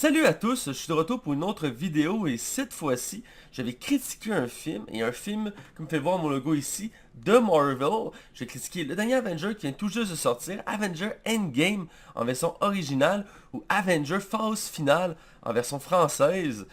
Salut à tous, je suis de retour pour une autre vidéo et cette fois-ci, j'avais critiqué un film et un film, comme vous pouvez voir mon logo ici, de Marvel. J'ai critiqué le dernier Avenger qui vient tout juste de sortir, Avenger Endgame en version originale ou Avenger Phase Finale en version française,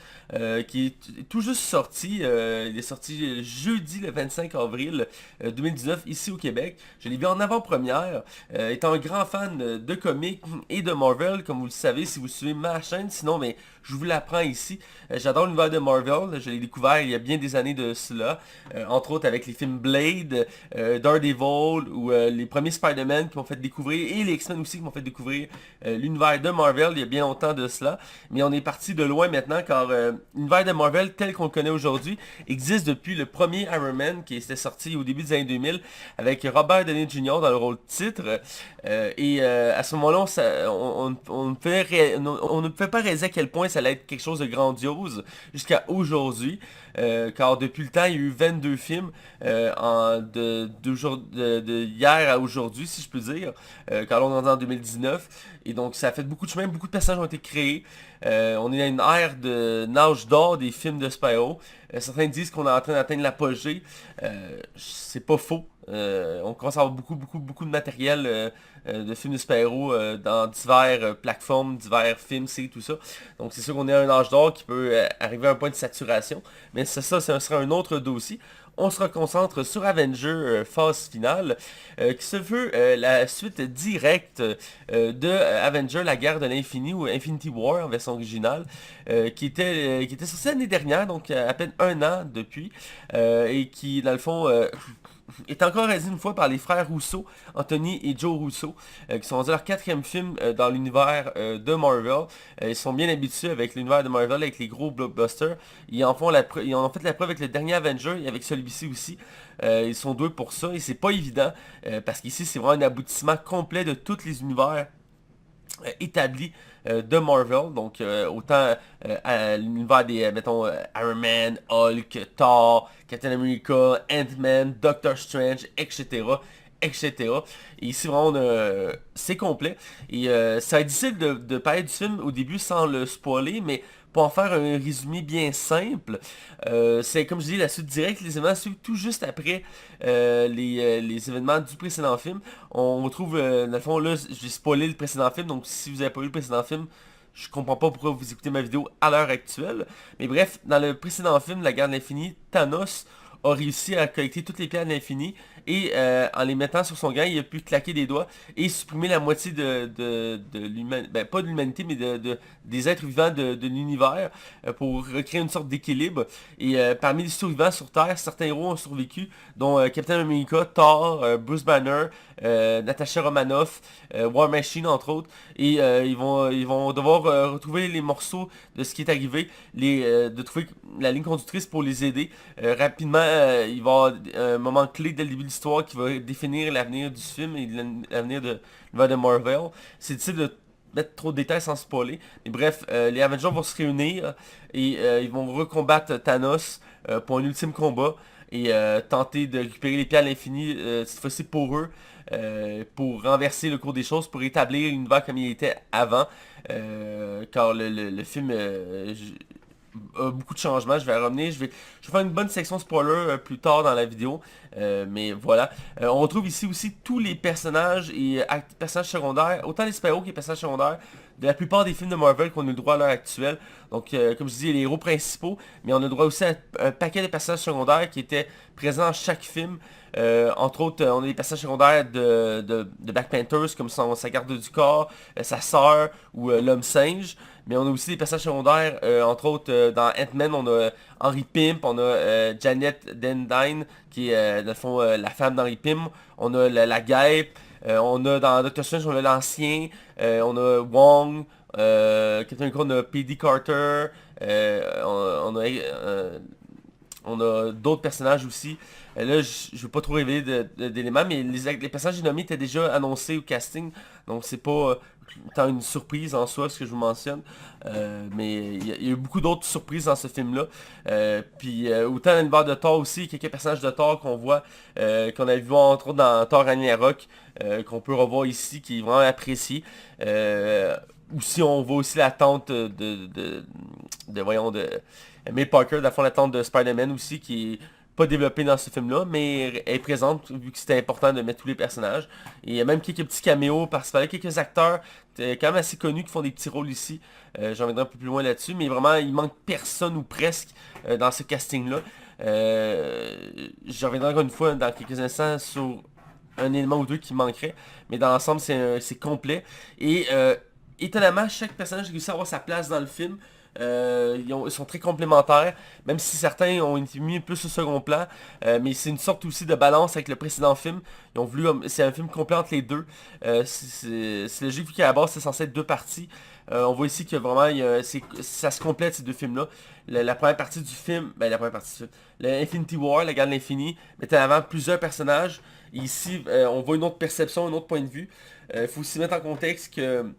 qui est tout juste sorti. Il est sorti jeudi le 25 avril 2019 ici au Québec. Je l'ai vu en avant-première. Étant un grand fan de comics et de Marvel, comme vous le savez si vous suivez ma chaîne, sinon mais je vous l'apprends ici. J'adore l'univers de Marvel, je l'ai découvert il y a bien des années de cela, entre autres avec les films Blade, Daredevil ou les premiers Spider-Man qui m'ont fait découvrir, et les X-Men aussi qui m'ont fait découvrir l'univers de Marvel il y a bien longtemps de cela. Mais on est parti de loin maintenant car l'univers de Marvel tel qu'on le connaît aujourd'hui existe depuis le premier Iron Man qui était sorti au début des années 2000 avec Robert Downey Jr. dans le rôle titre. À ce moment-là, on ne pouvait pas réaliser à quel point ça allait être quelque chose de grandiose jusqu'à aujourd'hui. Car depuis le temps, il y a eu 22 films de hier à aujourd'hui, si je peux dire, car on est en 2019. Et donc ça a fait beaucoup de chemin, beaucoup de personnages ont été créés. On est à une ère de nage d'or des films de super-héros. Certains disent qu'on est en train d'atteindre l'apogée. C'est pas faux. On commence à avoir beaucoup de matériel de films de super-héros dans divers plateformes, divers films, séries, tout ça. Donc c'est sûr qu'on est à un âge d'or qui peut arriver à un point de saturation. Mais ça sera un autre dossier. On se reconcentre sur Avenger phase finale, qui se veut la suite directe de Avenger la guerre de l'infini ou Infinity War en version originale, qui était sorti l'année dernière, donc à peine un an depuis, et qui dans le fond est encore réalisé une fois par les frères Russo, Anthony et Joe Russo, qui sont rendus leur quatrième film dans l'univers de Marvel. Ils sont bien habitués avec l'univers de Marvel, avec les gros blockbusters. Ils en ont fait la preuve avec le dernier Avenger et avec celui-ci aussi. Ils sont doués pour ça et c'est pas évident parce qu'ici c'est vraiment un aboutissement complet de tous les univers établi de Marvel, donc autant à l'univers des, mettons, Iron Man, Hulk, Thor, Captain America, Ant-Man, Doctor Strange, etc. etc. Et ici vraiment c'est complet. Et ça va être difficile de parler du film au début sans le spoiler, mais pour en faire un résumé bien simple, c'est comme je dis la suite directe, les événements suivent tout juste après les événements du précédent film. On retrouve, dans le fond, là, j'ai spoilé le précédent film, donc si vous n'avez pas vu le précédent film, je comprends pas pourquoi vous écoutez ma vidéo à l'heure actuelle. Mais bref, dans le précédent film, La Guerre de l'Infini, Thanos a réussi à collecter toutes les pierres de l'infini et en les mettant sur son gant, il a pu claquer des doigts et supprimer la moitié de l'humanité, ben, pas de l'humanité, mais des êtres vivants de l'univers pour recréer une sorte d'équilibre. Et parmi les survivants sur Terre, certains héros ont survécu, dont Captain America, Thor, Bruce Banner, Natasha Romanoff, War Machine entre autres. Et ils vont devoir retrouver les morceaux de ce qui est arrivé, de trouver la ligne conductrice pour les aider. Rapidement, il va y avoir un moment clé dès le début de l'histoire qui va définir l'avenir du film et l'avenir de l'univers de Marvel. C'est difficile de mettre trop de détails sans spoiler. Mais bref, les Avengers vont se réunir et ils vont recombattre Thanos pour un ultime combat et tenter de récupérer les pierres à l'infini, cette fois-ci pour eux, pour renverser le cours des choses, pour établir l'univers comme il était avant. Car le film beaucoup de changements, je vais revenir, je vais faire une bonne section spoiler plus tard dans la vidéo, mais voilà. On retrouve ici aussi tous les personnages et personnages secondaires, autant les super-héros que les personnages secondaires, de la plupart des films de Marvel qu'on a le droit à l'heure actuelle. Donc, comme je dis, les héros principaux, mais on a le droit aussi à un paquet de personnages secondaires qui étaient présents dans chaque film. Entre autres, on a des personnages secondaires de Black Panthers, comme sa garde du corps, sa sœur ou l'homme singe. Mais on a aussi des personnages secondaires, entre autres dans Ant-Man, on a Henry Pym, on a Janet Dendine, qui est dans le fond la femme d'Henry Pym. On a la guêpe, on a dans Doctor Strange, on a l'ancien, on a Wong, quelqu'un on a P.D. Carter, on a d'autres personnages aussi. Là, je ne veux pas trop révéler d'éléments, mais les personnages j'ai nommés étaient déjà annoncés au casting. Donc c'est pas tant une surprise en soi ce que je vous mentionne. Mais il y a eu beaucoup d'autres surprises dans ce film-là. Puis autant dans l'univers de Thor aussi, quelques personnages de Thor qu'on voit, qu'on a vu entre autres dans Thor Ragnarok, qu'on peut revoir ici, qui est vraiment apprécié. aussi, on voit aussi la tante voyons, de May Parker, dans le fond, la tante de Spider-Man aussi, qui est pas développée dans ce film-là, mais elle est présente, vu que c'était important de mettre tous les personnages. Et il y a même quelques petits caméos, parce qu'il y a quelques acteurs quand même assez connus qui font des petits rôles ici. J'en reviendrai un peu plus loin là-dessus, mais vraiment, il manque personne ou presque dans ce casting-là. Je reviendrai encore une fois dans quelques instants sur un élément ou deux qui manquerait, mais dans l'ensemble, c'est complet. Et étonnamment, chaque personnage réussit à avoir sa place dans le film. Ils sont très complémentaires, même si certains ont été mis plus au second plan, mais c'est une sorte aussi de balance avec le précédent film. Ils ont voulu, c'est un film complet entre les deux. C'est logique vu qu'à la base c'est censé être deux parties. On voit ici que vraiment ça se complète ces deux films-là. La première partie du film, la première partie du film, le Infinity War, la guerre de l'infini, mettait en avant plusieurs personnages. Et ici, on voit une autre perception, un autre point de vue. Il faut aussi mettre en contexte que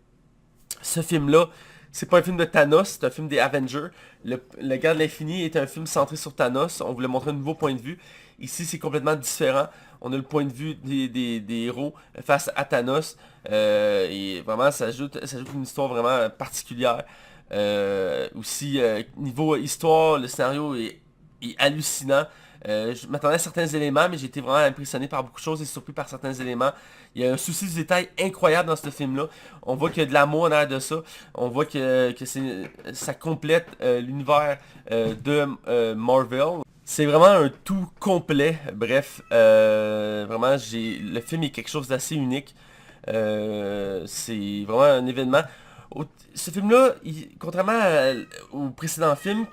ce film-là, c'est pas un film de Thanos, c'est un film des Avengers. Le Guerre de l'Infini est un film centré sur Thanos. On voulait montrer un nouveau point de vue. Ici, c'est complètement différent. On a le point de vue des héros face à Thanos. Et vraiment, ça ajoute une histoire vraiment particulière. Aussi, niveau histoire, le scénario est hallucinant. Je m'attendais à certains éléments, mais j'ai été vraiment impressionné par beaucoup de choses et surpris par certains éléments. Il y a un souci du détail incroyable dans ce film-là. On voit qu'il y a de l'amour en arrière de ça. On voit que ça complète l'univers de Marvel. C'est vraiment un tout complet. Bref, vraiment, le film est quelque chose d'assez unique. C'est vraiment un événement. Ce film-là, contrairement au précédent film,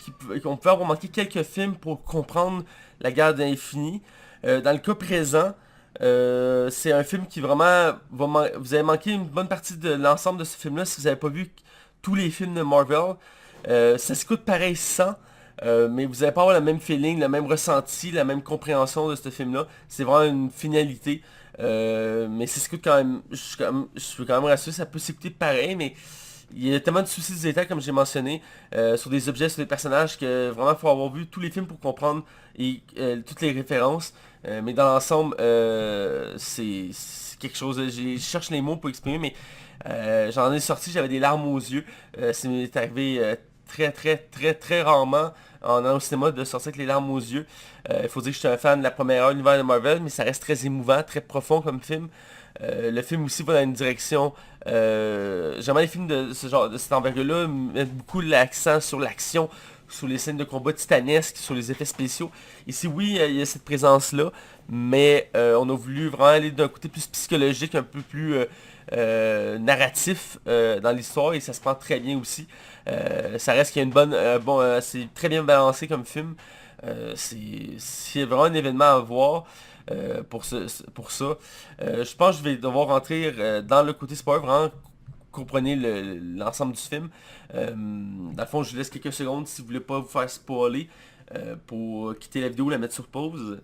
qu'on peut avoir manqué quelques films pour comprendre la guerre de l'infini, dans le cas présent, c'est un film qui vraiment vous avez manqué une bonne partie de l'ensemble de ce film-là si vous n'avez pas vu tous les films de Marvel. Ça s'écoute pareil sans, mais vous n'allez pas avoir le même feeling, le même ressenti, la même compréhension de ce film-là. C'est vraiment une finalité. Mais ça s'écoute quand même. Je suis quand même rassuré, ça peut s'écouter pareil, mais il y a tellement de soucis de détails, comme j'ai mentionné, sur des objets, sur des personnages, que vraiment, il faut avoir vu tous les films pour comprendre toutes les références. Mais dans l'ensemble, c'est quelque chose. Je cherche les mots pour exprimer, mais j'en ai sorti, j'avais des larmes aux yeux. Ça m'est arrivé très, très, très, très rarement en allant au cinéma de sortir avec les larmes aux yeux. Il faut dire que je suis un fan de la première heure de l'univers de Marvel, mais ça reste très émouvant, très profond comme film. Le film aussi va dans une direction. J'aimerais les films de ce genre, de cette envergure-là, mettent beaucoup l'accent sur l'action, sur les scènes de combat titanesques, sur les effets spéciaux. Ici, oui, il y a cette présence-là, mais on a voulu vraiment aller d'un côté plus psychologique, un peu plus narratif dans l'histoire, et ça se prend très bien aussi. Ça reste qu'il y a une bonne, c'est très bien balancé comme film. C'est vraiment un événement à voir pour ça. Je pense que je vais devoir rentrer dans le côté spoiler, vraiment comprenez l'ensemble du film. Dans le fond, je vous laisse quelques secondes si vous voulez pas vous faire spoiler pour quitter la vidéo, la mettre sur pause.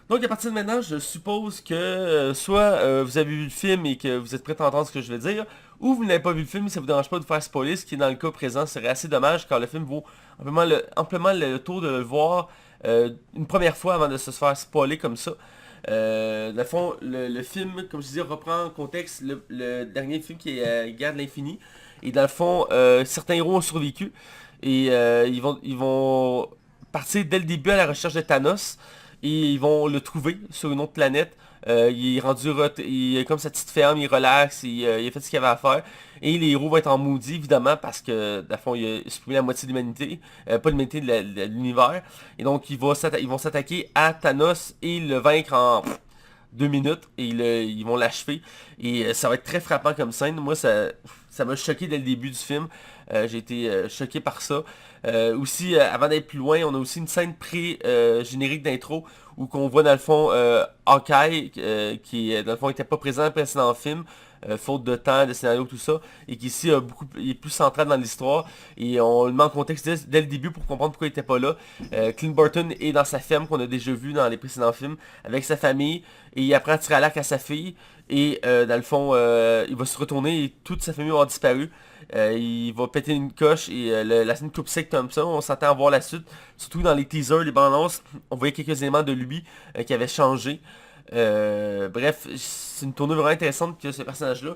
Donc à partir de maintenant, je suppose que soit vous avez vu le film et que vous êtes prêt à entendre ce que je vais dire, ou vous n'avez pas vu le film et ça vous dérange pas de vous faire spoiler, ce qui dans le cas présent serait assez dommage car le film vaut amplement le tour de le voir une première fois avant de se faire spoiler comme ça. Dans le fond, le film, comme je disais, reprend en contexte le dernier film qui est Guerre de l'Infini. Et dans le fond, certains héros ont survécu et ils vont partir dès le début à la recherche de Thanos et ils vont le trouver sur une autre planète. Il est rendu, il est comme sa petite ferme, il relaxe, il a fait ce qu'il avait à faire. Et les héros vont être en maudit évidemment parce que, dans le fond, il a supprimé la moitié de l'humanité, pas de l'humanité, de l'univers. Et donc ils vont s'attaquer à Thanos et le vaincre en 2 minutes et ils vont l'achever. Et ça va être très frappant comme scène. Moi, ça m'a choqué dès le début du film. J'ai été choqué par ça. Aussi, avant d'être plus loin, on a aussi une scène pré-générique d'intro où qu'on voit dans le fond Hawkeye qui dans le fond était pas présent dans le précédent film. Faute de temps, de scénario, tout ça, et qui ici il est plus central dans l'histoire, et on le met en contexte dès le début pour comprendre pourquoi il était pas là. Clint Barton est dans sa ferme qu'on a déjà vu dans les précédents films, avec sa famille, et il apprend à tirer à l'arc à sa fille, et dans le fond, il va se retourner et toute sa famille aura disparu. Il va péter une coche et la scène coupe sec comme ça, on s'attend à voir la suite, surtout dans les teasers, les bandes annonces, on voyait quelques éléments de lui qui avaient changé. Bref, c'est une tournure vraiment intéressante que ce personnage-là.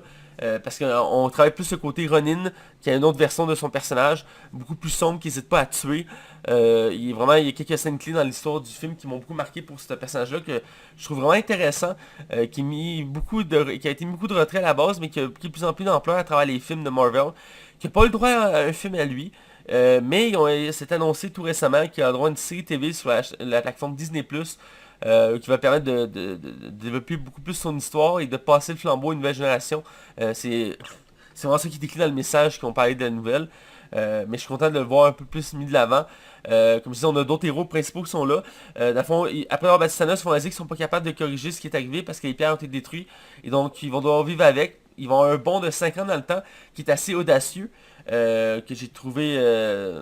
Parce qu'on travaille plus ce côté Ronin, qui a une autre version de son personnage, beaucoup plus sombre, qui n'hésite pas à tuer. Il y a quelques scènes clés dans l'histoire du film qui m'ont beaucoup marqué pour ce personnage-là, que je trouve vraiment intéressant, qui a été mis beaucoup de retrait à la base, mais qui a de plus en plus d'ampleur à travers les films de Marvel, qui n'a pas eu le droit à un film à lui. Mais c'est annoncé tout récemment qu'il a le droit à une série TV sur la plateforme Disney+, qui va permettre de développer beaucoup plus son histoire et de passer le flambeau à une nouvelle génération. C'est vraiment ça qui est écrit dans le message qu'on parlait de la nouvelle. Mais je suis content de le voir un peu plus mis de l'avant. Comme je disais, on a d'autres héros principaux qui sont là. Dans le fond, après avoir battu Thanos, ils vont dire qu'ils sont pas capables de corriger ce qui est arrivé parce que les pierres ont été détruites. Et donc, ils vont devoir vivre avec. Ils vont avoir un bond de 5 ans dans le temps qui est assez audacieux. Que j'ai trouvé... je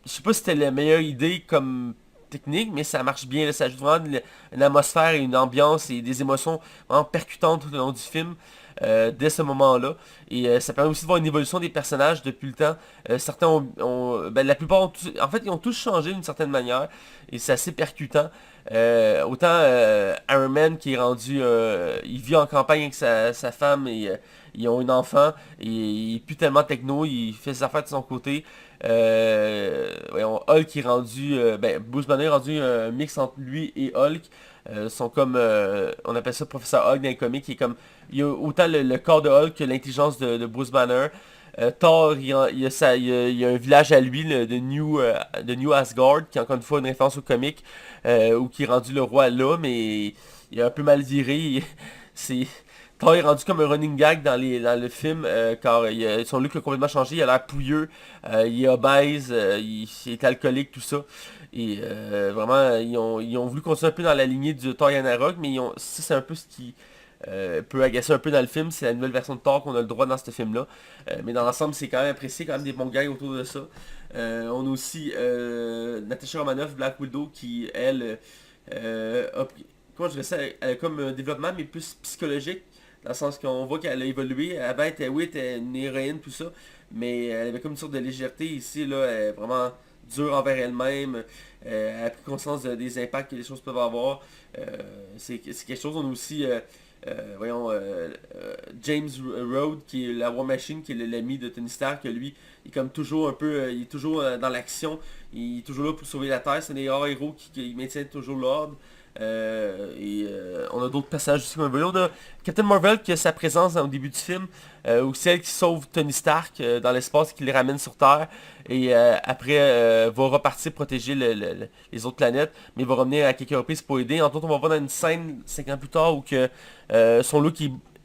sais pas si c'était la meilleure idée comme technique, mais ça marche bien. Là, ça ajoute vraiment une atmosphère et une ambiance et des émotions vraiment percutantes tout au long du film. Dès ce moment-là. Et ça permet aussi de voir une évolution des personnages depuis le temps. Certains la plupart en fait, ils ont tous changé d'une certaine manière. Et c'est assez percutant. Autant Iron Man qui est rendu... il vit en campagne avec sa femme et ils ont un enfant. Et il est plus tellement techno. Il fait ses affaires de son côté. Voyons, Hulk est rendu... Bruce Banner est rendu un mix entre lui et Hulk. Sont comme... on appelle ça Professeur Hulk dans les comics. Qui est comme... Il y a autant le corps de Hulk que l'intelligence de Bruce Banner. Thor, il y a un village à lui, de New Asgard, qui est encore une fois une référence au comic, où qui est rendu le roi là, mais il est un peu mal viré. C'est... Thor est rendu comme un running gag dans le film, car son look a complètement changé, il a l'air pouilleux, il est obèse, il est alcoolique, tout ça. Et vraiment, ils ont voulu continuer un peu dans la lignée du Thor Ragnarok, mais ça c'est un peu ce qui peut agacer un peu dans le film, c'est la nouvelle version de Thor qu'on a le droit dans ce film-là. Mais dans l'ensemble, c'est quand même apprécié, quand même des bons gags autour de ça. On a aussi Natasha Romanoff, Black Widow, qui, elle, comment je dirais ça, elle a comme un développement, mais plus psychologique, dans le sens qu'on voit qu'elle a évolué. Avant, oui, elle était une héroïne, tout ça, mais elle avait comme une sorte de légèreté. Ici, là, elle est vraiment dure envers elle-même. Elle a pris conscience des impacts que les choses peuvent avoir. C'est quelque chose. On a aussi James Rhodes, qui est la War Machine, qui est l'ami de Tony Stark, que lui, il est comme toujours un peu, il est toujours dans l'action, il est toujours là pour sauver la Terre, c'est des rares héros qui maintiennent toujours l'ordre. On a d'autres passages aussi comme on a Captain Marvel qui a sa présence au début du film, ou celle qui sauve Tony Stark dans l'espace, qui les ramène sur Terre, et après va repartir protéger les autres planètes, mais il va revenir à quelques reprises pour aider. Entre autres, on va voir dans une scène 5 ans plus tard où que son look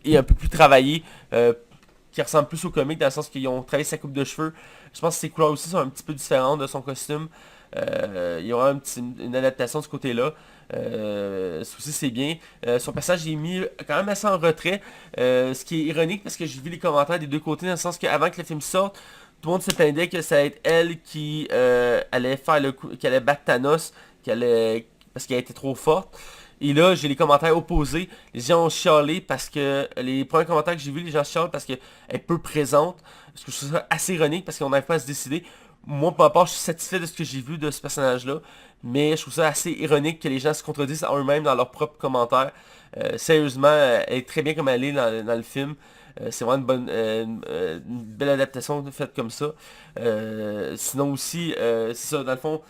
est un peu plus travaillé, qui ressemble plus au comic dans le sens qu'ils ont travaillé sa coupe de cheveux. Je pense que ses couleurs aussi sont un petit peu différentes de son costume. Il y aura une adaptation de ce côté-là. Ça aussi c'est bien. Son personnage est mis quand même assez en retrait. Ce qui est ironique parce que j'ai vu les commentaires des deux côtés dans le sens qu'avant que le film sorte, tout le monde se plaignait que ça allait être elle qui allait faire le coup, qui allait battre Thanos, parce qu'elle était trop forte. Et là, j'ai les commentaires opposés. Les gens ont chialé parce que les premiers commentaires que j'ai vus, les gens chialent parce qu'elle est peu présente. Parce que je trouve ça assez ironique parce qu'on n'arrive pas à se décider. Moi, pour ma part, je suis satisfait de ce que j'ai vu de ce personnage-là. Mais je trouve ça assez ironique que les gens se contredisent en eux-mêmes dans leurs propres commentaires. Sérieusement, elle est très bien comme elle est dans le film. C'est vraiment une belle adaptation faite comme ça. Sinon aussi, c'est ça, dans le fond,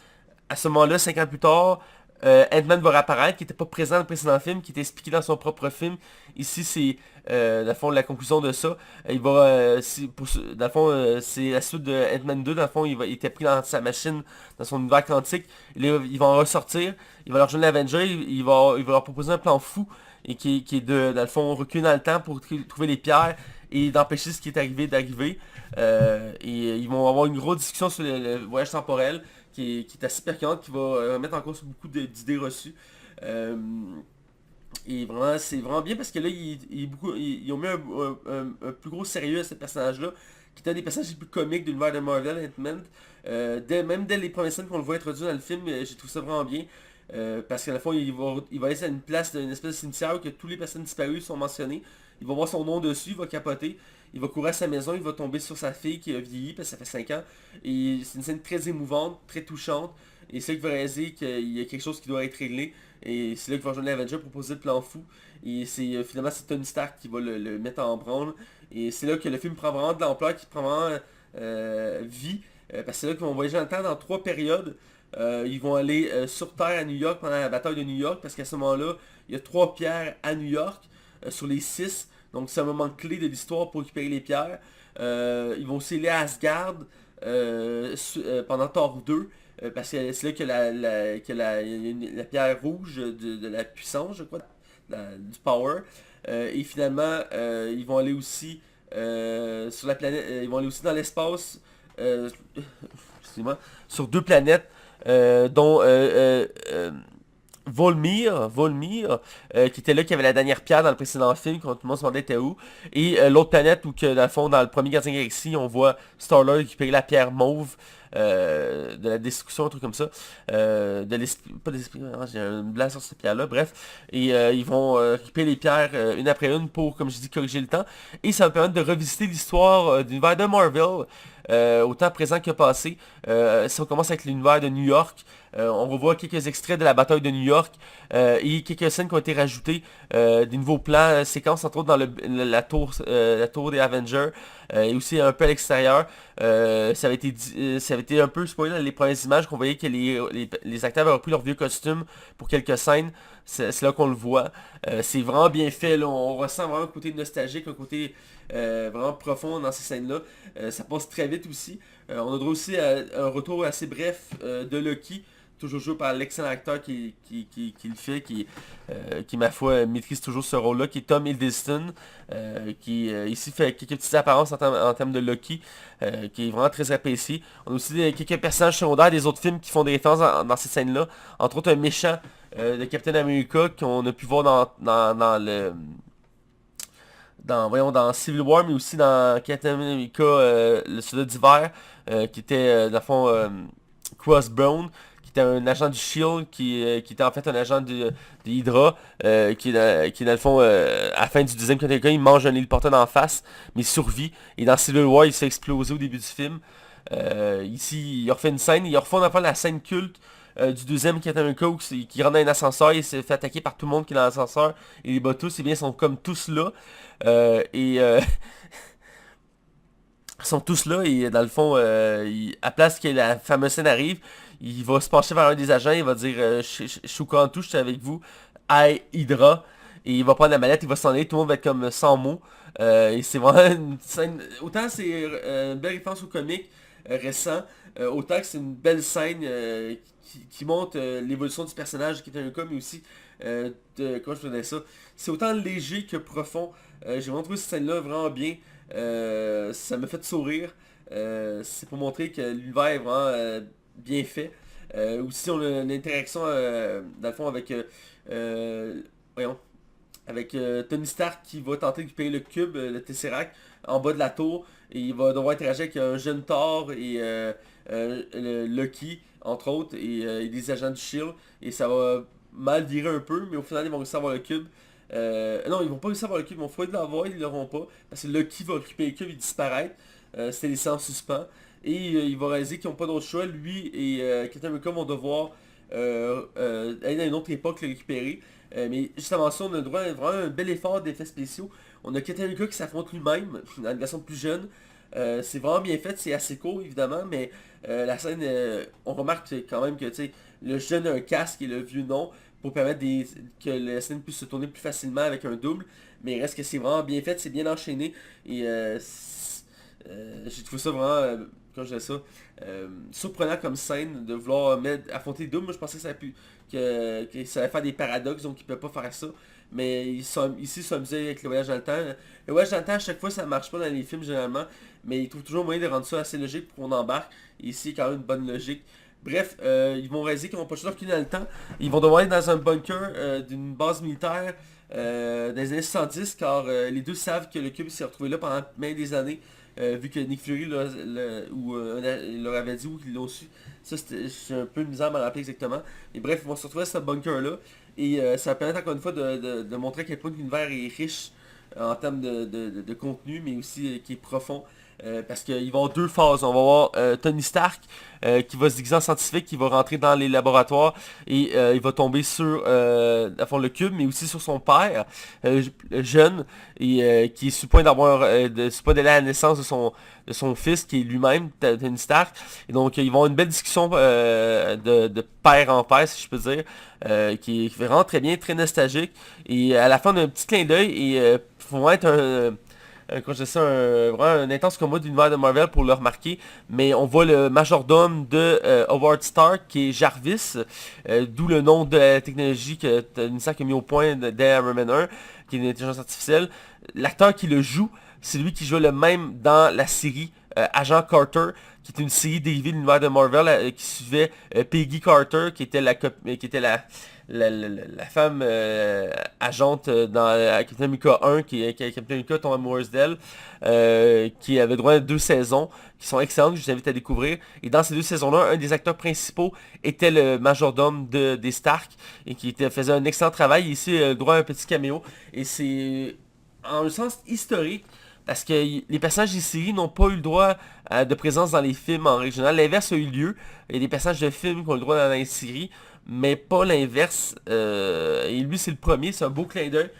à ce moment-là, 5 ans plus tard, Ant-Man va réapparaître, qui n'était pas présent dans le précédent film, qui était expliqué dans son propre film. Ici, c'est dans le fond la conclusion de ça. Dans le fond, c'est la suite de Ant-Man 2. Dans le fond, il était pris dans sa machine, dans son univers quantique. Il va en ressortir. Il va leur rejoindre l'Avenger. Il va leur proposer un plan fou et qui est dans le fond, reculer dans le temps pour trouver les pierres et d'empêcher ce qui est arrivé d'arriver. Ils vont avoir une grosse discussion sur le voyage temporel qui est assez pertinente, qui va mettre en cause beaucoup d'idées reçues. Et vraiment, c'est vraiment bien parce que là, ils ont mis un plus gros sérieux à ce personnage-là, qui était un des personnages les plus comiques de l'univers de Marvel, Ant-Man. Même dès les premières scènes qu'on le voit introduit dans le film, j'ai trouvé ça vraiment bien. Parce qu'à la fois, il va aller à une place d'une espèce de cimetière où que toutes les personnes disparues sont mentionnées. Il va voir son nom dessus, il va capoter. Il va courir à sa maison, il va tomber sur sa fille qui a vieilli parce que ça fait 5 ans. Et c'est une scène très émouvante, très touchante. et c'est là qu'il va réaliser qu'il y a quelque chose qui doit être réglé, et c'est là qu'il va rejoindre l'Avenger pour proposer le plan fou, et c'est finalement c'est Tony Stark qui va le mettre en branle, et c'est là que le film prend vraiment de l'ampleur, qui prend vraiment vie, parce que c'est là qu'ils vont voyager dans le temps dans 3 périodes. Ils vont aller sur Terre à New York pendant la bataille de New York, parce qu'à ce moment-là, il y a 3 pierres à New York sur les 6. Donc c'est un moment clé de l'histoire pour récupérer les pierres. Ils vont aussi aller à Asgard pendant Thor 2. Parce que c'est là que la pierre rouge de la puissance, je crois, du power. Et finalement, ils vont aller aussi sur la planète. Ils vont aller aussi dans l'espace. Excusez-moi, sur 2 planètes, dont Volmir, qui était là, qui avait la dernière pierre dans le précédent film, quand tout le monde se demandait était où. Et l'autre planète où, que, dans le fond, dans le premier Gardien de la Galaxie, on voit Star-Lord récupérer la pierre mauve de la destruction, un truc comme ça. De l'esprit, pas de l'esprit, j'ai un blanc sur cette pierre-là, bref. Et ils vont récupérer les pierres une après une pour, comme je dis, corriger le temps. Et ça va permettre de revisiter l'histoire de l'univers de Marvel. Autant présent que passé. Si on commence avec l'univers de New York, on revoit quelques extraits de la bataille de New York et quelques scènes qui ont été rajoutées, des nouveaux plans, séquences entre autres dans la tour des Avengers et aussi un peu à l'extérieur. Ça avait été un peu spoilé dans les premières images qu'on voyait que les acteurs avaient repris leurs vieux costumes pour quelques scènes. C'est là qu'on le voit. C'est vraiment bien fait, là. On ressent vraiment un côté nostalgique, un côté vraiment profond dans ces scènes-là. Ça passe très vite aussi. On a droit aussi à un retour assez bref de Loki, toujours joué par l'excellent acteur qui le fait, qui ma foi maîtrise toujours ce rôle-là, qui est Tom Hiddleston, qui ici fait quelques petites apparences en termes de Loki, qui est vraiment très apprécié. On a aussi quelques personnages secondaires des autres films qui font des références dans ces scènes-là, entre autres un méchant de Captain America qu'on a pu voir dans Civil War, mais aussi dans Captain America, le soldat d'hiver, qui était, dans le fond, Crossbone, qui était un agent du Shield, qui était en fait un agent de Hydra, qui dans le fond, à la fin du deuxième Captain America, il mange un héliporteur en face, mais il survit. Et dans Civil War, il se fait exploser au début du film. Ici, il refait une scène, il refait la scène culte du deuxième Captain America qui rentre dans un ascenseur, il se fait attaquer par tout le monde qui est dans l'ascenseur, et les bat tous, et bien, ils sont comme tous là. Et ils sont tous là et dans le fond, à place que la fameuse scène arrive, il va se pencher vers un des agents, il va dire Shukantu, je suis avec vous, Hi Hydra. Et il va prendre la mallette, il va s'en aller, tout le monde va être comme sans mots. Et c'est vraiment une scène. Autant c'est une belle référence au comique récent, autant que c'est une belle scène qui montre l'évolution du personnage qui est un cas, mais aussi comment je faisais ça. C'est autant léger que profond. J'ai vraiment trouvé cette scène-là vraiment bien. Ça me fait sourire. C'est pour montrer que l'univers est vraiment bien fait. Aussi, on a une interaction, dans le fond, voyons, avec Tony Stark qui va tenter de récupérer le cube, le Tesseract, en bas de la tour. Et il va devoir interagir avec un jeune Thor et Loki, entre autres, et des agents du Shield. Et ça va mal virer un peu, mais au final, ils vont réussir à avoir le cube. Non, ils vont pas réussir à avoir le cube, ils vont foyer de l'avoir, ils l'auront pas. Parce que Loki va récupérer le cube et disparaître. C'était laissé en suspens. Et il va réaliser qu'ils n'ont pas d'autre choix. Lui et Captain America vont devoir aller dans une autre époque le récupérer. Mais juste avant ça, on a le droit à vraiment un bel effort d'effets spéciaux. On a Captain America qui s'affronte lui-même, dans une version plus jeune. C'est vraiment bien fait, c'est assez court évidemment, mais la scène, on remarque quand même que le jeune a un casque et le vieux non, pour permettre que la scène puisse se tourner plus facilement avec un double. Mais il reste que c'est vraiment bien fait, c'est bien enchaîné. Et j'ai trouvé ça vraiment, quand je dis ça, surprenant comme scène de vouloir affronter double. Moi je pensais que ça allait faire des paradoxes, donc ils ne peuvent pas faire ça. Mais ici, ils s'amusaient avec le voyage dans le temps. Le voyage dans le temps, à chaque fois, ça marche pas dans les films généralement. Mais ils trouvent toujours moyen de rendre ça assez logique pour qu'on embarque. Et ici, il y a quand même une bonne logique. Bref, ils vont réaliser qu'ils n'ont pas le choix de dans le temps. Ils vont devoir aller dans un bunker d'une base militaire dans les années 70, car les deux savent que le cube s'est retrouvé là pendant bien des années. Vu que Nick Fury il leur avait dit où ils l'ont su. Ça, j'ai un peu de misère à me rappeler exactement. Et bref, ils vont se retrouver à ce bunker-là. Et ça va permettre encore une fois de montrer à quel point l'univers est riche en termes de contenu, mais aussi qui est profond. parce qu'il va y avoir deux phases. On va avoir Tony Stark qui va se déguiser en scientifique, qui va rentrer dans les laboratoires et il va tomber sur à fond, le cube, mais aussi sur son père, jeune, et qui est sur le point d'avoir sur le point d'aller à la naissance de son fils, qui est lui-même Tony Stark. Et donc ils vont avoir une belle discussion de père en père, si je peux dire, qui est vraiment très bien, très nostalgique. Et à la fin d'un petit clin d'œil, et faut vraiment être quand je dis ça, vraiment un intense combat de l'univers de Marvel pour le remarquer. Mais on voit le majordome de Howard Stark, qui est Jarvis, d'où le nom de la technologie que Tony Stark a mis au point dès Iron Man 1, qui est une intelligence artificielle. L'acteur qui le joue, c'est lui qui joue le même dans la série Agent Carter, qui est une série dérivée de l'univers de Marvel, qui suivait Peggy Carter, qui était la femme agente dans Captain America 1, qui Captain America tombe amoureuse d'elle, qui avait droit à 2 saisons, qui sont excellentes, que je vous invite à découvrir. Et dans ces 2 saisons-là, un des acteurs principaux était le majordome des Stark, et faisait un excellent travail. Ici, droit à un petit caméo. Et c'est en un sens historique, parce que les personnages des séries n'ont pas eu le droit de présence dans les films en régional. L'inverse a eu lieu. Il y a des personnages de films qui ont le droit dans les séries, mais pas l'inverse. Et lui, c'est le premier. C'est un beau clin d'œil.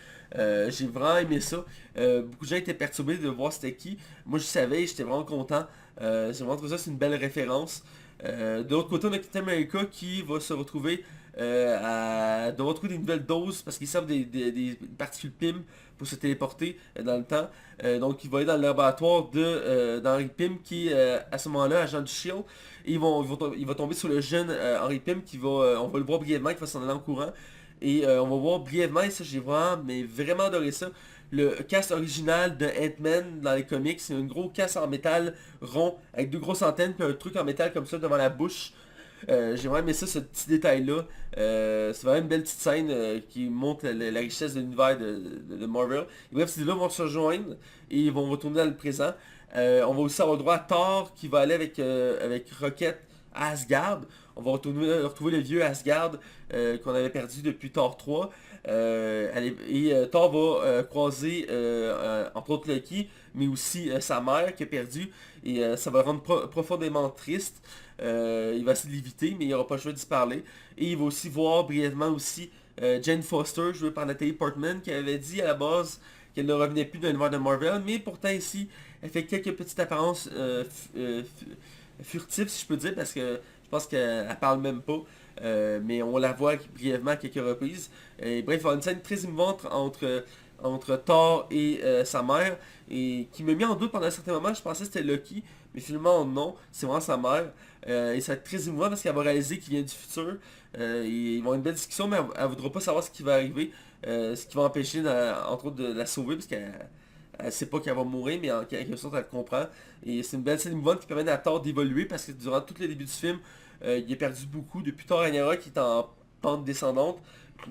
J'ai vraiment aimé ça. Beaucoup de gens étaient perturbés de voir c'était qui. Moi, je savais et j'étais vraiment content. J'ai vraiment trouvé ça, c'est une belle référence. De l'autre côté, on a Captain America qui va se retrouver de retrouver des nouvelles doses parce qu'ils servent des particules PIM pour se téléporter dans le temps. Donc il va aller dans le laboratoire d'Henry Pym qui est à ce moment-là agent du Shield. Et il va tomber sur le jeune Henry Pym on va le voir brièvement, qui va s'en aller en courant. Et on va voir brièvement, et ça j'ai vraiment adoré ça, le casque original de Ant-Man dans les comics. C'est un gros casque en métal rond avec 2 grosses antennes puis un truc en métal comme ça devant la bouche. J'ai vraiment aimé ça, ce petit détail-là. C'est vraiment une belle petite scène qui montre la richesse de l'univers de Marvel. Et bref, ces deux-là vont se rejoindre et ils vont retourner dans le présent. On va aussi avoir droit à Thor qui va aller avec Rocket à Asgard. On va retrouver le vieux Asgard qu'on avait perdu depuis Thor 3. Thor va croiser entre autres Loki, mais aussi sa mère qui est perdue. Et ça va le rendre profondément triste. Il va essayer de l'éviter, mais il n'aura pas le choix d'y parler. Et il va aussi voir brièvement aussi Jane Foster, jouée par Natalie Portman, qui avait dit à la base qu'elle ne revenait plus dans l'univers de Marvel. Mais pourtant ici, elle fait quelques petites apparences furtives, si je peux dire, parce que je pense qu'elle parle même pas. Mais on la voit brièvement à quelques reprises. Et bref, il va y avoir une scène très émouvante entre Thor et sa mère, et qui m'a mis en doute pendant un certain moment. Je pensais que c'était Loki, mais finalement non, c'est vraiment sa mère. Et ça va être très émouvant parce qu'elle va réaliser qu'il vient du futur. Et ils vont avoir une belle discussion, mais elle ne voudra pas savoir ce qui va arriver, ce qui va empêcher entre autres de la sauver, parce qu'elle sait pas qu'elle va mourir, mais en quelque sorte elle le comprend. Et c'est une belle scène émouvante qui permet à Thor d'évoluer, parce que durant tout le début du film, il a perdu beaucoup. Depuis Thor Ragnarok, qui est en pente descendante.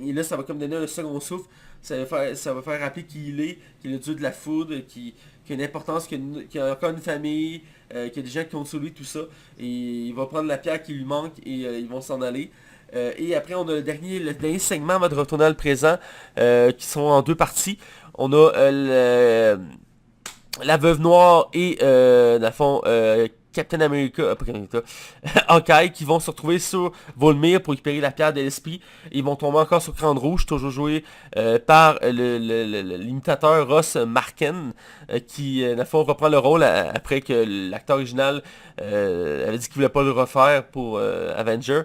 Et là, ça va comme donner un second souffle. Ça va faire rappeler qui il est, qui est le dieu de la foudre, qui a une importance, qui a encore une famille, qui a des gens qui comptent sur lui, tout ça. Et il va prendre la pierre qui lui manque et ils vont s'en aller. Et après, on a le dernier segment avant de retourner dans le présent, qui sont en 2 parties. On a la Veuve Noire et, dans le fond, Captain America, pas Captain America, Hawkeye, qui vont se retrouver sur Volmir pour récupérer la pierre de l'esprit. Ils vont tomber encore sur Crâne Rouge, toujours joué par l'imitateur Ross Marken, qui, dans le fond, reprend le rôle après que l'acteur original avait dit qu'il voulait pas le refaire pour Avenger.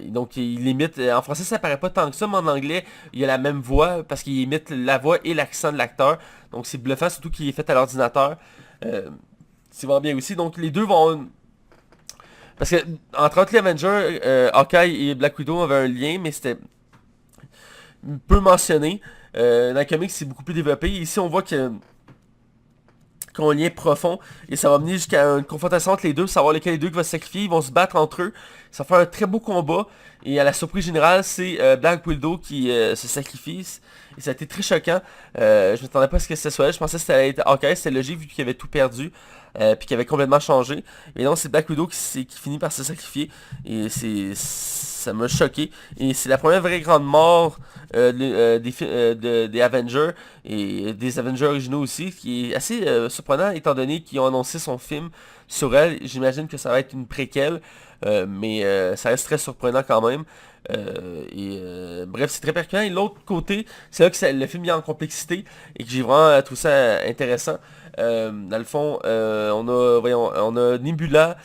Donc il imite, en français ça paraît pas tant que ça, mais en anglais il a la même voix parce qu'il imite la voix et l'accent de l'acteur. Donc c'est bluffant, surtout qu'il est fait à l'ordinateur. C'est vraiment bien aussi. Donc les deux vont... Parce que entre les Avengers, Hawkeye et Black Widow avaient un lien, mais c'était peu mentionné. Dans les comics c'est beaucoup plus développé. Ici on voit qu'on a un lien profond et ça va mener jusqu'à une confrontation entre les deux, savoir lequel des deux qui va se sacrifier. Ils vont se battre entre eux. Ça va faire un très beau combat. Et à la surprise générale, c'est Black Widow qui se sacrifie. Et ça a été très choquant. Je m'attendais pas à ce que ce soit elle. Je pensais que c'était Hawkeye, c'était logique vu qu'il avait tout perdu. Puis qu'il avait complètement changé. Et donc c'est Black Widow qui finit par se sacrifier. Et ça m'a choqué. Et c'est la première vraie grande mort des Avengers. Et des Avengers originaux aussi. Qui est assez surprenant étant donné qu'ils ont annoncé son film sur elle. J'imagine que ça va être une préquelle. Mais ça reste très surprenant quand même. Bref, c'est très percutant. Et l'autre côté, c'est là que le film est en complexité et que j'ai vraiment trouvé ça intéressant. Dans le fond, on a Nebula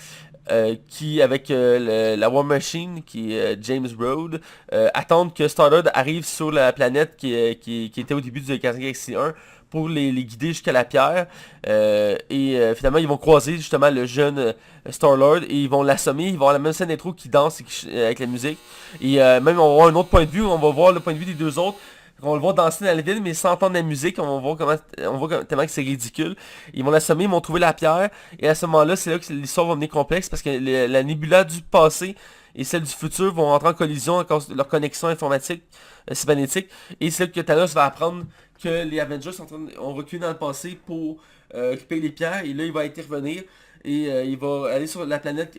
qui, avec la War Machine, qui est James Rhodes, attendent que Star-Lord arrive sur la planète qui était au début du Guardians of the Galaxy 1 pour les guider jusqu'à la pierre. Finalement, ils vont croiser justement le jeune Star-Lord et ils vont l'assommer. Ils vont avoir la même scène d'intro qui danse avec la musique. Et même, on va avoir un autre point de vue. On va voir le point de vue des deux autres. On va le voir danser dans la ville, mais sans entendre la musique. Tellement que c'est ridicule. Ils vont l'assommer, ils vont trouver la pierre. Et à ce moment-là, c'est là que l'histoire va devenir complexe parce que la Nebula du passé et celle du futur vont entrer en collision à cause de leur connexion informatique, cybernétique. Et c'est là que Thanos va apprendre que les Avengers ont reculé dans le passé pour récupérer les pierres. Et là, il va intervenir. Et il va aller sur la planète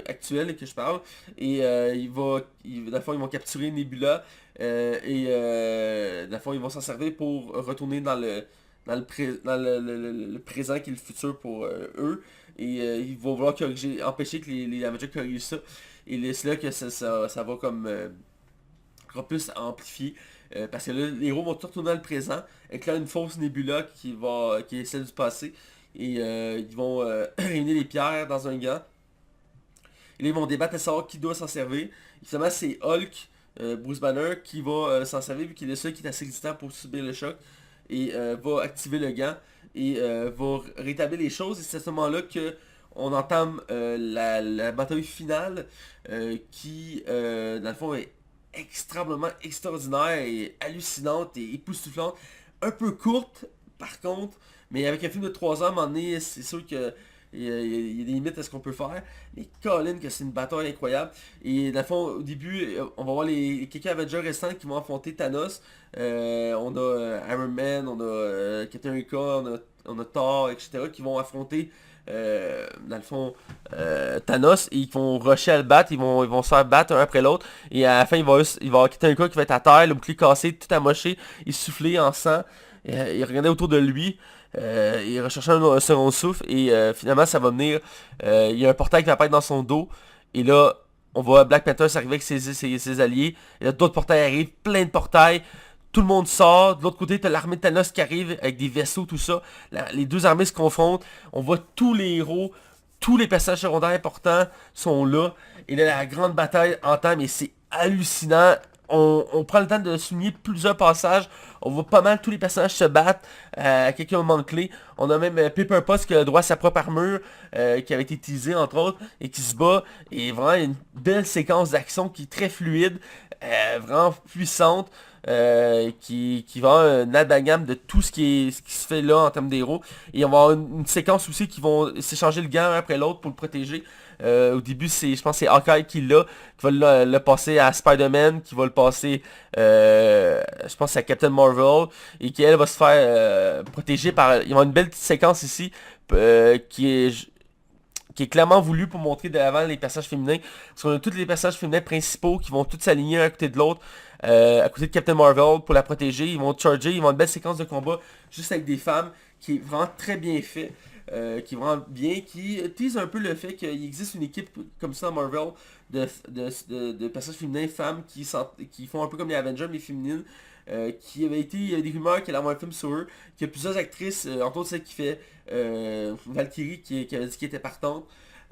actuelle que je parle. Et dans le fond, ils vont capturer Nebula. Dans le fond, ils vont s'en servir pour retourner dans le présent qui est le futur pour eux. Et ils vont vouloir empêcher que les Avengers corrigent ça. Et c'est là que ça va comme encore plus amplifier. Parce que là, les héros vont tout retourner dans le présent. Avec là une fausse Nebula qui est celle du passé. Et ils vont réunir les pierres dans un gant. Et là, ils vont débattre à savoir qui doit s'en servir. Et finalement, c'est Hulk, Bruce Banner, qui va s'en servir vu qu'il est le seul qui est assez résistant pour subir le choc. Et va activer le gant. Et va rétablir les choses. Et c'est à ce moment-là que on entame la bataille finale qui, dans le fond, est extrêmement extraordinaire et hallucinante et époustouflante. Un peu courte, par contre, mais avec un film de 3 ans, à un moment donné, c'est sûr que il y a des limites à ce qu'on peut faire. Mais Colin, que c'est une bataille incroyable. Et dans le fond, au début, on va voir quelques Avengers restants qui vont affronter Thanos. On a Iron Man, on a Captain America, on a Thor, etc. qui vont affronter dans le fond Thanos et ils vont rusher à le battre, ils vont se faire battre un après l'autre et à la fin il va y avoir Captain America qui va être à terre, le bouclier cassé, tout amoché, il soufflé en sang, il regardait autour de lui. Il recherchait un second souffle et finalement ça va venir. Il y a un portail qui va apparaître dans son dos. Et là, on voit Black Panther s'arriver avec ses alliés. Et là, d'autres portails arrivent, plein de portails. Tout le monde sort. De l'autre côté, t'as l'armée de Thanos qui arrive avec des vaisseaux, tout ça. Les deux armées se confrontent. On voit tous les héros, tous les personnages secondaires importants sont là. Et là, la grande bataille entame et c'est hallucinant. On prend le temps de souligner plusieurs passages. On voit pas mal tous les personnages se battre à quelques moments clés. On a même Pepper Potts qui a le droit à sa propre armure, qui avait été utilisée entre autres, et qui se bat. Et vraiment, il y a une belle séquence d'action qui est très fluide, vraiment puissante, qui va un amalgame de tout ce qui se fait là en termes d'héros. Et on va avoir une séquence aussi qui vont s'échanger le gant un après l'autre pour le protéger. Au début, je pense que c'est Hawkeye qui va le passer à Spider-Man, qui va le passer, je pense, à Captain Marvel, et qui, elle, va se faire protéger par... Il y a une belle petite séquence ici, qui est clairement voulu pour montrer de l'avant les personnages féminins. Parce qu'on a tous les personnages féminins principaux qui vont tous s'aligner un à côté de l'autre, à côté de Captain Marvel pour la protéger. Ils vont charger, ils vont avoir une belle séquence de combat juste avec des femmes qui est vraiment très bien fait. Qui est vraiment bien, qui tease un peu le fait qu'il existe une équipe comme ça à Marvel de personnages féminins, femmes qui font un peu comme les Avengers mais féminines. Il y avait des rumeurs qu'elle allait avoir un film sur eux, qu'il y a plusieurs actrices, entre autres celle qui fait Valkyrie qui avait dit qu'elle était partante,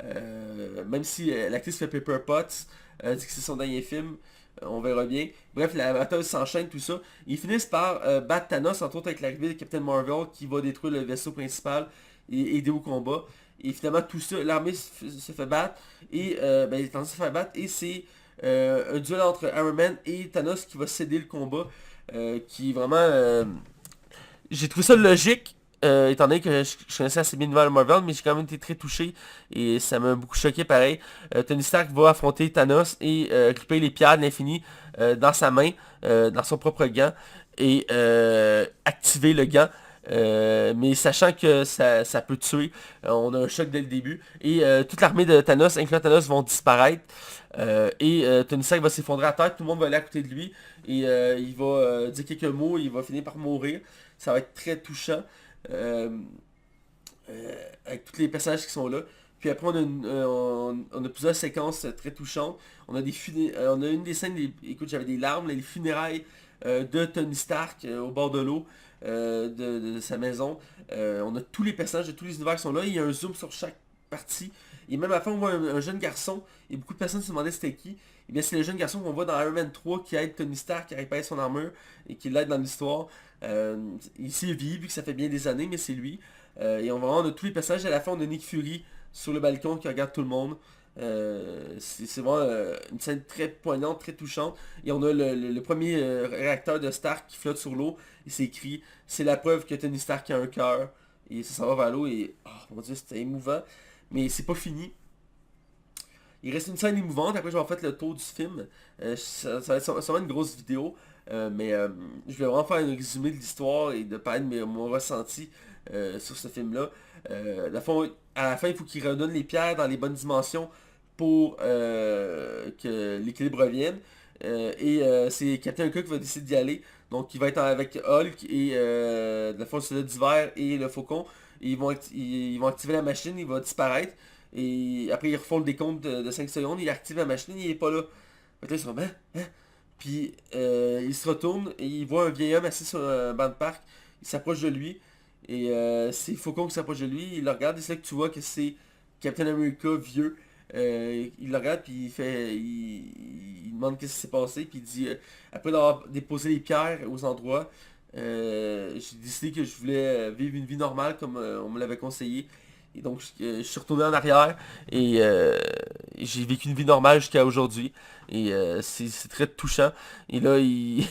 même si l'actrice fait Pepper Potts, dit que c'est son dernier film, on verra bien. Bref, la bataille s'enchaîne, tout ça. Ils finissent par battre Thanos, entre autres avec l'arrivée de Captain Marvel qui va détruire le vaisseau principal et aider au combat. Et finalement tout ça, l'armée se fait battre et se fait battre et c'est un duel entre Iron Man et Thanos qui va céder le combat. Qui vraiment... j'ai trouvé ça logique étant donné que je connaissais assez bien l'univers Marvel, mais j'ai quand même été très touché et ça m'a beaucoup choqué pareil. Tony Stark va affronter Thanos et récupérer les pierres de l'infini dans sa main, dans son propre gant, et activer le gant. Mais sachant que ça peut tuer, on a un choc dès le début. Et toute l'armée de Thanos, incluant Thanos, vont disparaître. Tony Stark va s'effondrer à terre, tout le monde va aller à côté de lui. Et il va dire quelques mots, il va finir par mourir. Ça va être très touchant. euh, avec tous les personnages qui sont là. Puis après, on a plusieurs séquences très touchantes. On a une des scènes, écoute, j'avais des larmes, les funérailles de Tony Stark au bord de l'eau de sa maison. On a tous les personnages de tous les univers qui sont là. Il y a un zoom sur chaque partie. Et même à la fin, on voit un jeune garçon. Et beaucoup de personnes se demandaient c'était qui. Et bien, c'est le jeune garçon qu'on voit dans Iron Man 3 qui aide Tony Stark à réparer son armure et qui l'aide dans l'histoire. Ici, il vit, vu que ça fait bien des années, mais c'est lui. Et on a tous les personnages. À la fin, on a Nick Fury sur le balcon qui regarde tout le monde. C'est vraiment une scène très poignante, très touchante. Et on a le premier réacteur de Stark qui flotte sur l'eau. Et c'est écrit, c'est la preuve que Tony Stark a un cœur. Et ça s'en va vers l'eau. Et oh mon dieu, c'était émouvant. Mais c'est pas fini. Il reste une scène émouvante. Après, je vais en fait le tour du film. Ça va être sûrement une grosse vidéo. Mais je vais vraiment faire un résumé de l'histoire et de parler de mon ressenti sur ce film-là. À la fin, il faut qu'il redonne les pierres dans les bonnes dimensions pour que l'équilibre revienne. C'est Captain America qui va décider d'y aller. Donc il va être avec Hulk et la force d'hiver et le Faucon. Ils vont activer la machine, il va disparaître. Et après ils refont le décompte de 5 secondes, il active la machine, il est pas là. Fait que là, ils sont hein? Puis il se retourne et il voit un vieil homme assis sur un banc de parc. Il s'approche de lui. Et c'est Faucon qui s'approche de lui. Il le regarde et c'est là que tu vois que c'est Captain America vieux. Il le regarde puis il demande qu'est-ce qui s'est passé. Puis il dit, après d'avoir déposé les pierres aux endroits, j'ai décidé que je voulais vivre une vie normale comme on me l'avait conseillé. Et donc je suis retourné en arrière et j'ai vécu une vie normale jusqu'à aujourd'hui. Et c'est très touchant. Et là, il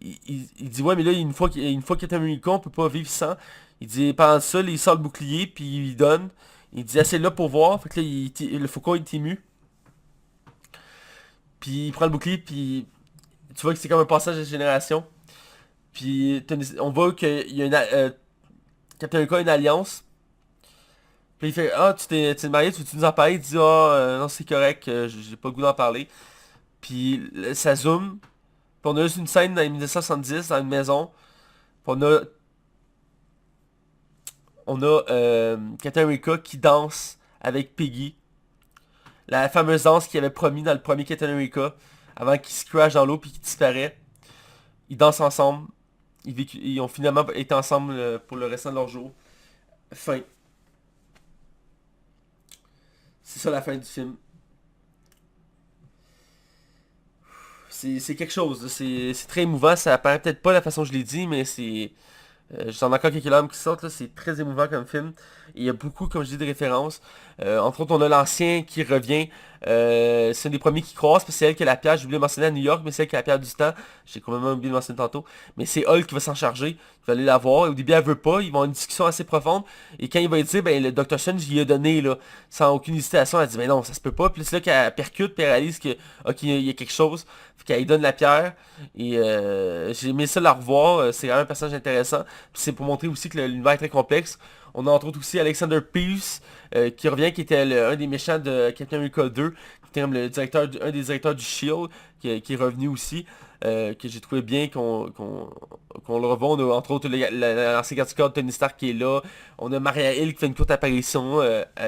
dit ouais mais là une fois qu'il est America, on peut pas vivre sans. Il dit pendant ça, il sort le bouclier puis il lui donne. Il dit assez là pour voir. Fait que là, le Faucon est ému. Puis il prend le bouclier puis tu vois que c'est comme un passage de génération. Puis on voit qu'il y a Captain America a une alliance. Puis il fait ah tu t'es marié, tu veux-tu nous en parler? Il dit ah non c'est correct, j'ai pas le goût d'en parler. Puis ça zoom. Puis on a juste une scène dans les 1970 dans une maison. Puis on a Captain America qui danse avec Peggy. La fameuse danse qu'il avait promis dans le premier Captain America. Avant qu'il se crash dans l'eau puis qu'il disparaît. Ils dansent ensemble. Ils ont finalement été ensemble pour le restant de leur jour. Fin. C'est ça la fin du film. C'est quelque chose. C'est très émouvant. Ça apparaît peut-être pas la façon dont je l'ai dit, mais c'est... J'en ai encore quelques larmes qui sortent, là. C'est très émouvant comme film. Il y a beaucoup, comme je dis, de références. Entre autres, on a l'ancien qui revient. C'est un des premiers qui croise, parce que c'est elle qui a la pierre. J'ai oublié de mentionner à New York, mais c'est elle qui a la pierre du temps. J'ai complètement oublié de mentionner tantôt. Mais c'est Hulk qui va s'en charger. Il va aller la voir. Et au début, elle veut pas. Ils vont avoir une discussion assez profonde. Et quand il va lui dire, ben le Dr. Strange, il a donné, là, sans aucune hésitation. Elle dit, ben non, ça se peut pas. Puis c'est là qu'elle percute, puis elle réalise que, ok, il y a quelque chose. Puis qu'elle lui donne la pierre. Et j'ai aimé ça la revoir. C'est vraiment un personnage intéressant. Puis c'est pour montrer aussi que l'univers est très complexe. On a entre autres aussi Alexander Pierce qui revient, qui était un des méchants de Captain America 2, qui était comme un des directeurs du Shield, qui est revenu aussi, que j'ai trouvé bien qu'on le revoit. On a entre autres l'ancien garde du corps de Tony Stark qui est là. On a Maria Hill qui fait une courte apparition,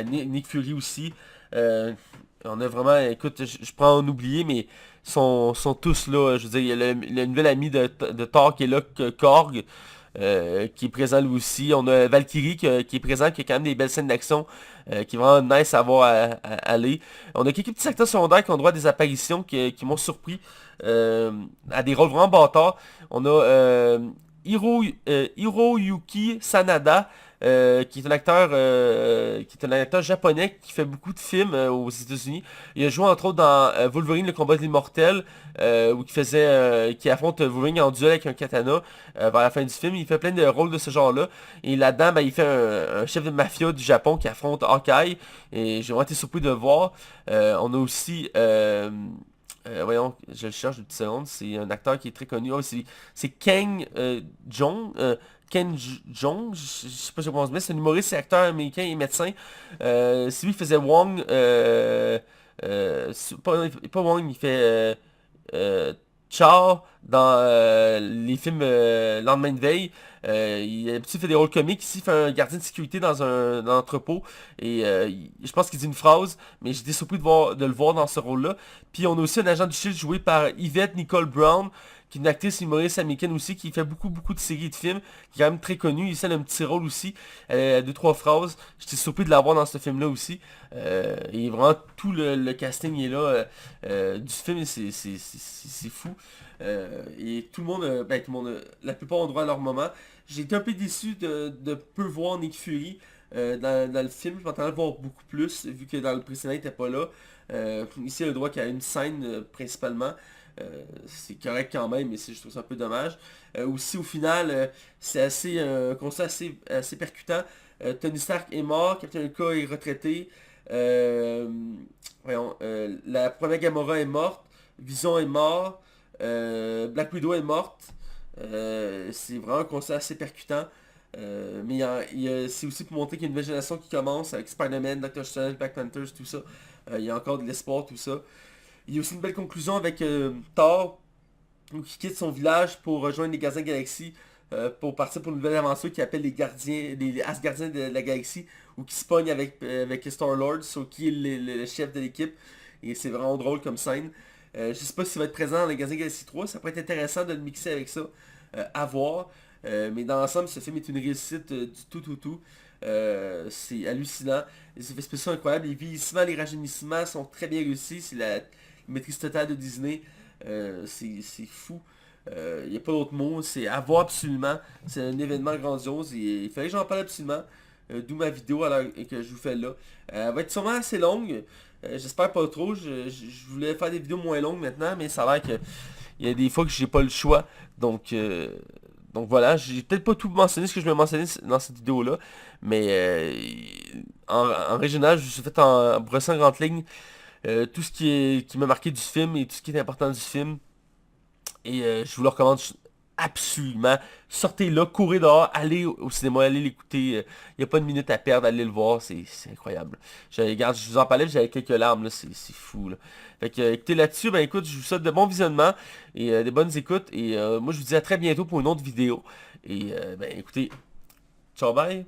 Nick Fury aussi. On a vraiment, écoute, je prends en oublier, mais sont tous là. Je veux dire, il y a le nouvel ami de Thor qui est là, Korg. Qui est présent lui aussi. On a Valkyrie qui est présent, qui a quand même des belles scènes d'action, qui est vraiment nice à voir aller. On a quelques petits acteurs secondaires qui ont droit à des apparitions qui m'ont surpris, à des rôles vraiment bâtards. On a Hiroyuki Sanada, qui est un acteur japonais qui fait beaucoup de films aux États-Unis. Il a joué entre autres dans Wolverine, le combat de l'immortel, où qui affronte Wolverine en duel avec un katana vers la fin du film. Il fait plein de rôles de ce genre-là. Et là-dedans, ben, il fait un chef de mafia du Japon qui affronte Hawkeye. Et j'ai vraiment été surpris de le voir. On a aussi voyons, je le cherche une petite seconde. C'est un acteur qui est très connu. Oh, c'est Ken Jeong. Jong, je sais pas si je prononce bien, c'est un humoriste, c'est acteur américain et médecin. C'est lui qui faisait Wong. Pas Wong, il fait Char dans les films Lendemain de veille. Il a l'habitude fait des rôles comiques. Ici, il fait un gardien de sécurité dans un entrepôt. Et je pense qu'il dit une phrase, mais j'étais surpris de le voir dans ce rôle-là. Puis on a aussi un agent du Shield joué par Yvette Nicole Brown, qui est une actrice humoriste américaine aussi, qui fait beaucoup de séries et de films, qui est quand même très connue. Ici, elle a un petit rôle aussi, elle a deux, trois phrases. J'étais surpris de la voir dans ce film-là aussi. Et vraiment, tout le casting est là du film, c'est fou. Et tout le monde, tout le monde, la plupart ont droit à leur moment. J'ai été un peu déçu de peu voir Nick Fury dans le film. Je m'attendais à voir beaucoup plus, vu que dans le précédent, il n'était pas là. Ici, il a le droit qu'il y a une scène principalement. C'est correct quand même, mais je trouve ça un peu dommage. Aussi, au final, c'est un constat assez percutant. Tony Stark est mort, Captain America est retraité. La première Gamora est morte. Vision est mort. Black Widow est morte. C'est vraiment un constat assez percutant. Mais c'est aussi pour montrer qu'il y a une nouvelle génération qui commence avec Spider-Man, Doctor Strange, Black Panthers, tout ça. Il y a encore de l'espoir, tout ça. Il y a aussi une belle conclusion avec Thor, qui quitte son village pour rejoindre les Gardiens de la Galaxie, pour partir pour une nouvelle aventure qui appelle les Asgardiens de la Galaxie, ou qui se pogne avec Star-Lord, qui est le chef de l'équipe. Et c'est vraiment drôle comme scène. Je sais pas s'il va être présent dans les Gardiens de la Galaxie 3, ça pourrait être intéressant de le mixer avec ça, à voir. Mais dans l'ensemble, ce film est une réussite du tout. C'est hallucinant. Les effets spéciaux sont incroyables. Les vieillissements, les rajeunissements sont très bien réussis. C'est la maîtrise totale de Disney. C'est fou. Il n'y a pas d'autre mot. C'est à voir absolument. C'est un événement grandiose. Et il fallait que j'en parle absolument. D'où ma vidéo que je vous fais là. Elle va être sûrement assez longue. J'espère pas trop. Je voulais faire des vidéos moins longues maintenant. Mais ça a l'air que il y a des fois que j'ai pas le choix. Donc voilà, j'ai peut-être pas tout mentionné ce que je vais mentionner dans cette vidéo-là, mais en régional, je suis fait en brossant en grande ligne tout ce qui m'a marqué du film et tout ce qui est important du film. Et je vous le recommande absolument. Sortez là, courez dehors, allez au cinéma, allez l'écouter. Il n'y a pas de minute à perdre, allez le voir, c'est incroyable. Regarde, je vous en parlais, j'avais quelques larmes, là, c'est fou. Là. Fait que écoutez là-dessus, ben écoute, je vous souhaite de bons visionnements et des bonnes écoutes. Et moi je vous dis à très bientôt pour une autre vidéo. Et ben écoutez, ciao bye.